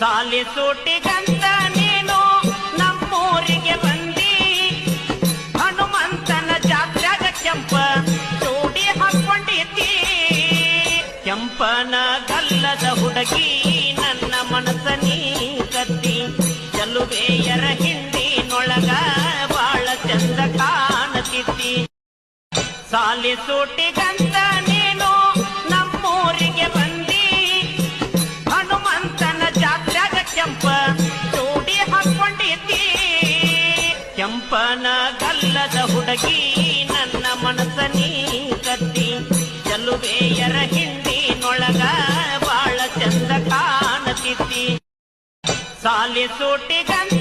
ಸಾಲಿ ಸೂಟಿಗಂತ ನೀನು ನಮ್ಮೂರಿಗೆ ಬಂದಿ, ಹನುಮಂತನ ಜಾತ್ರೆಗ ಕೆಂಪ ಚೂಡಿ ಹಾಕೊಂಡಿದ್ದಿ. ಕೆಂಪನ ಗಲ್ಲದ ಹುಡುಗಿ ನನ್ನ ಮನಸ್ಸ ನೀ ಕತ್ತಿ, ಚಲುವೆಯರ ಹಿಂದಿನೊಳಗ ಬಾಳ ಚಂದ ಕಾಣತಿದ್ದಿ. ಸಾಲಿ ಸೂಟಿಗಂತ ನೀನು ನಮ್ಮೂರಿಗೆ ಬಂದಿ, ಹನುಮಂತನ ಜಾತ್ರೆಗ ಕೆಂಪ ಚೂಡಿ ಹಾಕೊಂಡಿದ್ದಿ. ಕೆಂಪನ ಗಲ್ಲದ ಹುಡುಗಿ ನನ್ನ ಮನಸ್ಸ ನೀ ಕತ್ತಿ, ಚಲುವೆಯರ ಹಿಂದಿನೊಳಗ ಬಾಳ ಚಂದ ಕಾಣತಿದ್ದಿ. ಸಾಲಿ ಸೂಟಿಗಂತ